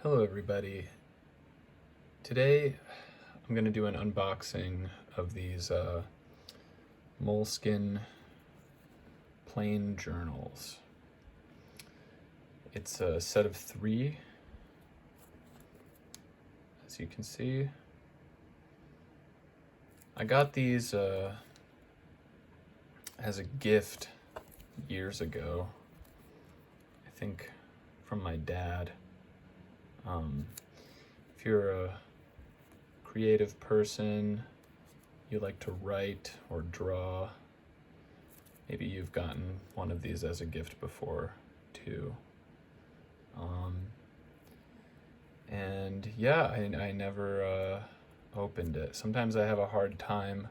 Hello everybody. Today I'm going to do an unboxing of these Moleskine plain journals. It's a set of 3, as you can see. I got these as a gift years ago, I think from my dad. If you're a creative person, you like to write or draw, maybe you've gotten one of these as a gift before too. And yeah, I never opened it. Sometimes I have a hard time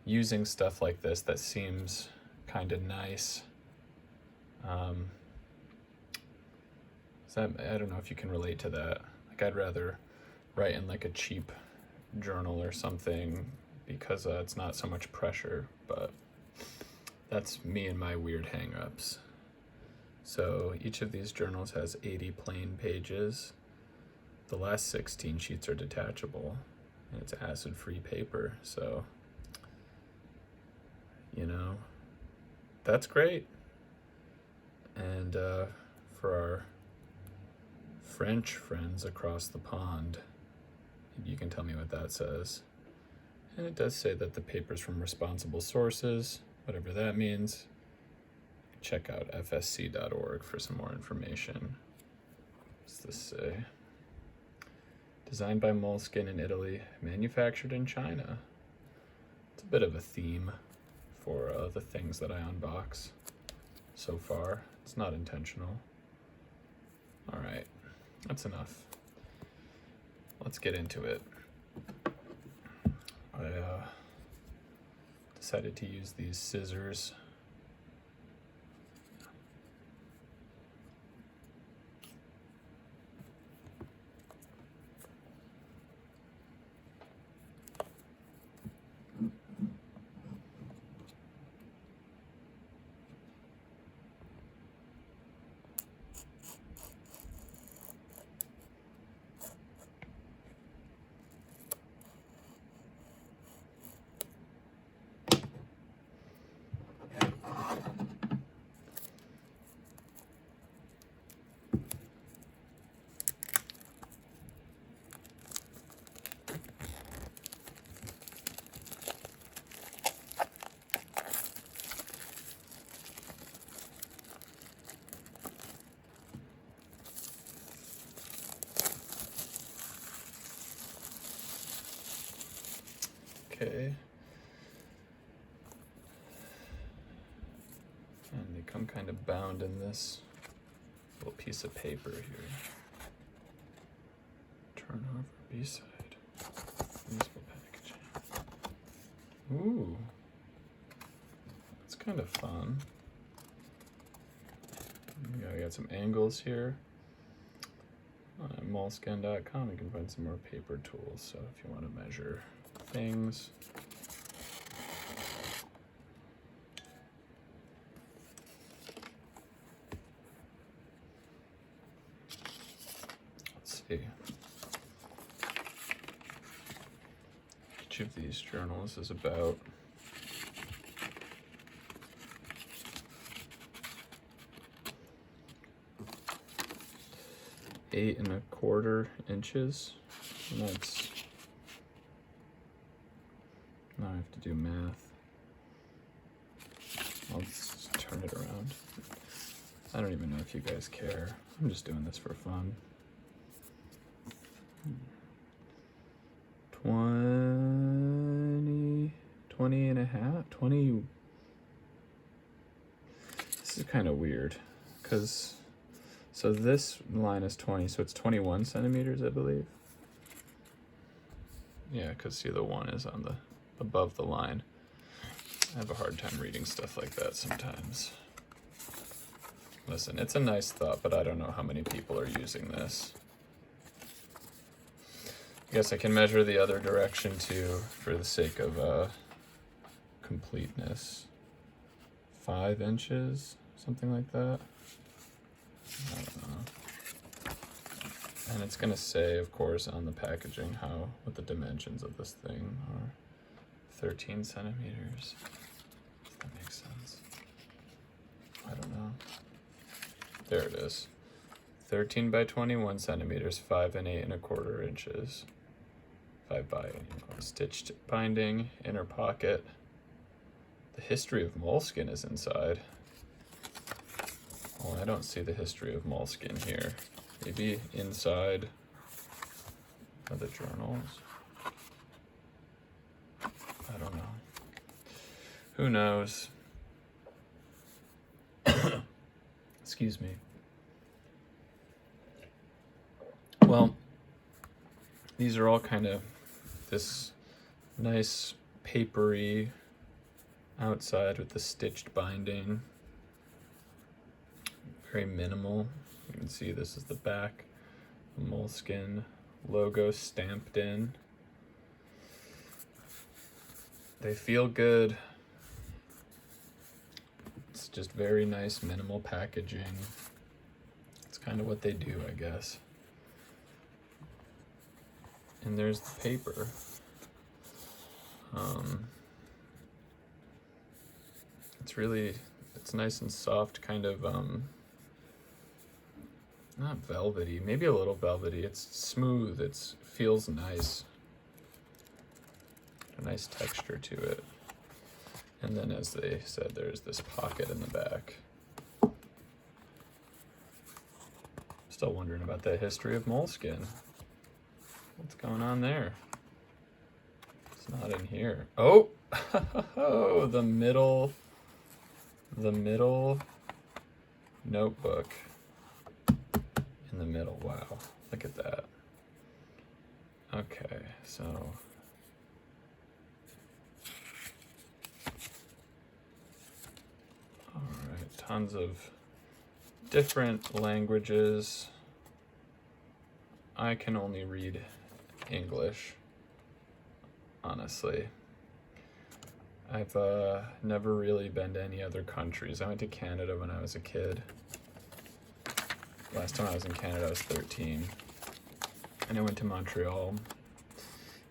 using stuff like this that seems kind of nice. I don't know if you can relate to that. Like, I'd rather write in like a cheap journal or something because it's not so much pressure, but that's me and my weird hang-ups. So each of these journals has 80 plain pages. The last 16 sheets are detachable, and it's acid-free paper, so, you know, that's great. And for our French friends across the pond, you can tell me what that says. And it does say that the paper's from responsible sources, whatever that means. Check out fsc.org for some more information. What's this say? Designed by Moleskine in Italy, manufactured in China. It's a bit of a theme for the things that I unbox so far. It's not intentional. All right, that's enough. Let's get into it. I decided to use these scissors. Okay. And they come kind of bound in this little piece of paper here. Turn over B-side. Useful packaging. Ooh. That's kind of fun. We got some angles here. On moleskine.com you can find some more paper tools, so if you want to measure things. Let's see. Each of these journals is about 8 1/4 inches, and that's, now I have to do math. I'll just turn it around. I don't even know if you guys care. I'm just doing this for fun. 20 and a half, 20. This is kind of weird, because so this line is 20, so it's 21 centimeters, I believe. Yeah, because see, the 1 is on the above the line. I have a hard time reading stuff like that sometimes. Listen, it's a nice thought, but I don't know how many people are using this. I guess I can measure the other direction too, for the sake of completeness. 5 inches, something like that. I don't know. And it's going to say, of course, on the packaging what the dimensions of this thing are. 13 centimeters. Does that make sense? I don't know. There it is. 13 by 21 centimeters, 5 and 8 1/4 inches. 5 by 8. Stitched binding, inner pocket. The history of Moleskine is inside. Well, I don't see the history of Moleskine here. Maybe inside of the journals. I don't know. Who knows? Excuse me. Well, these are all kind of this nice papery outside with the stitched binding. Very minimal. You can see this is the back. The Moleskine logo stamped in. They feel good. It's just very nice, minimal packaging. It's kind of what they do, I guess. And there's the paper. It's nice and soft, kind of, not velvety, maybe a little velvety. It's smooth, it feels nice. A nice texture to it. And then, as they said, there's this pocket in the back. Still wondering about the history of Moleskine. What's going on there? It's not in here. Oh, the middle notebook in the middle. Wow, look at that. Okay, so all right, tons of different languages. I can only read English, honestly. I've never really been to any other countries. I went to Canada when I was a kid. Last time I was in Canada, I was 13. And I went to Montreal.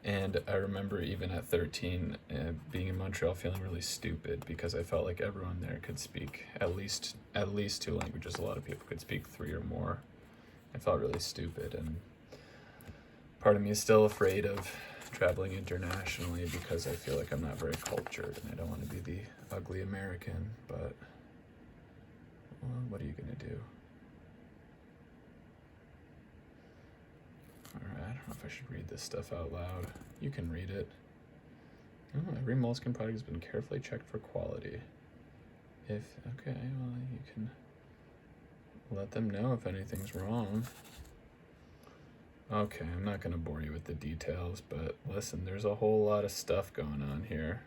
And I remember even at 13, being in Montreal feeling really stupid because I felt like everyone there could speak at least 2 languages. A lot of people could speak 3 or more. I felt really stupid, and part of me is still afraid of traveling internationally because I feel like I'm not very cultured and I don't want to be the ugly American, but well, what are you going to do? Alright, I don't know if I should read this stuff out loud. You can read it. Oh, every Moleskine product has been carefully checked for quality. Okay, well, you can let them know if anything's wrong. Okay, I'm not going to bore you with the details, but listen, there's a whole lot of stuff going on here.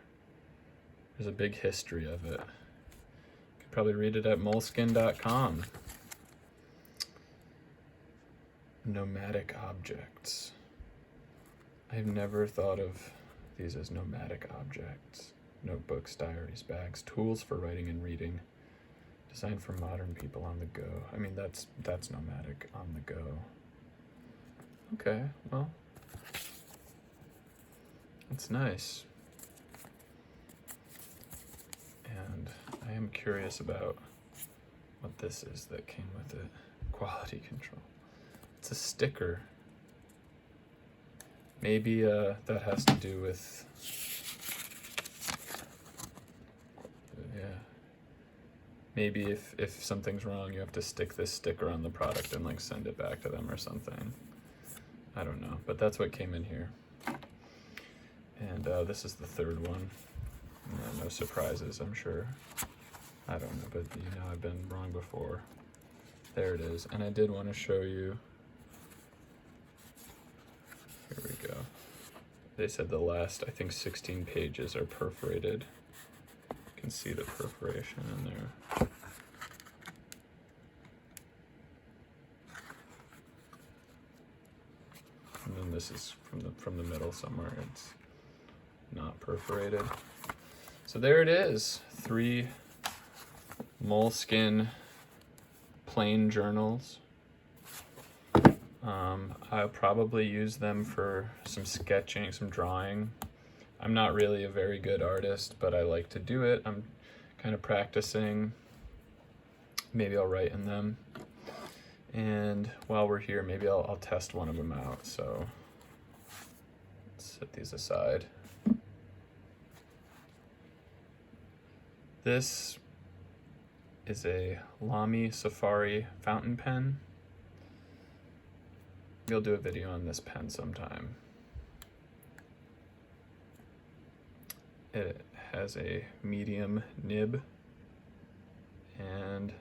There's a big history of it. You could probably read it at moleskine.com. Nomadic objects. I've never thought of these as nomadic objects. Notebooks, diaries, bags, tools for writing and reading. Designed for modern people on the go. I mean, that's nomadic, on the go. Okay, well, it's nice. And I am curious about what this is that came with it. Quality control. It's a sticker. Maybe that has to do with, yeah. Maybe if something's wrong, you have to stick this sticker on the product and like send it back to them or something. I don't know, but that's what came in here. And this is the 3rd one. No surprises, I'm sure. I don't know, but you know I've been wrong before. There it is. And I did want to show you. Here we go. They said the last, I think, 16 pages are perforated. You can see the perforation in there. And then this is from the middle somewhere. It's not perforated. So there it is. 3 Moleskine plain journals. I'll probably use them for some sketching, some drawing. I'm not really a very good artist, but I like to do it. I'm kind of practicing. Maybe I'll write in them. And while we're here, maybe I'll test one of them out. So let's set these aside. This is a Lamy Safari fountain pen. We'll do a video on this pen sometime. It has a medium nib, and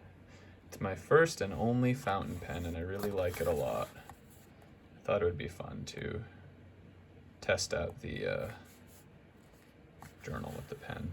it's my first and only fountain pen, and I really like it a lot. I thought it would be fun to test out the journal with the pen.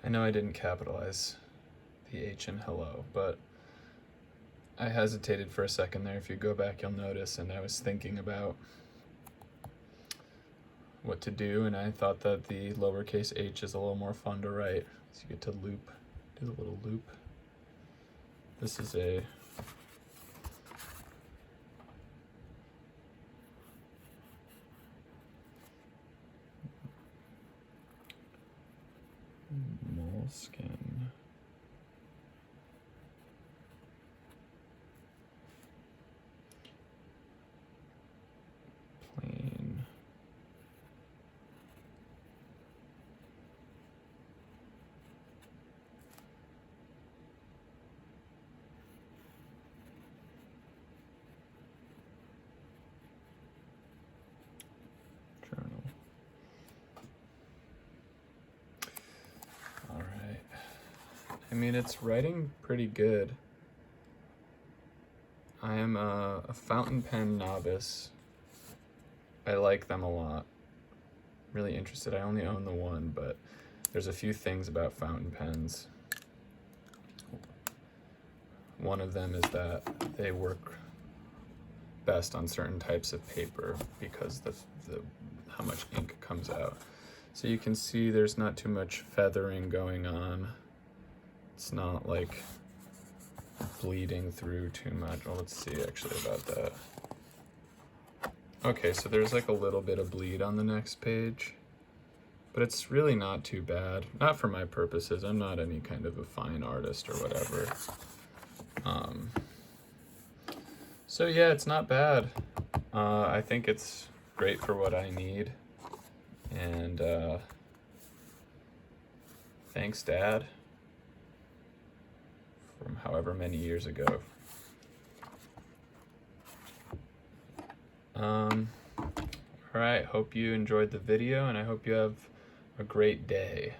I know I didn't capitalize the H in hello, but I hesitated for a second there. If you go back, you'll notice, and I was thinking about what to do, and I thought that the lowercase h is a little more fun to write. So you get to loop, do the little loop. This is a Moleskine. Plain. Journal. All right. I mean, it's writing pretty good. I am a fountain pen novice. I like them a lot. Really interested. I only own the one, but there's a few things about fountain pens. One of them is that they work best on certain types of paper because the how much ink comes out. So you can see there's not too much feathering going on. It's not like bleeding through too much. Well, let's see actually about that. Okay, so there's like a little bit of bleed on the next page, but it's really not too bad. Not for my purposes. I'm not any kind of a fine artist or whatever. So yeah, it's not bad. I think it's great for what I need. And thanks, Dad, from however many years ago. All right, hope you enjoyed the video, and I hope you have a great day.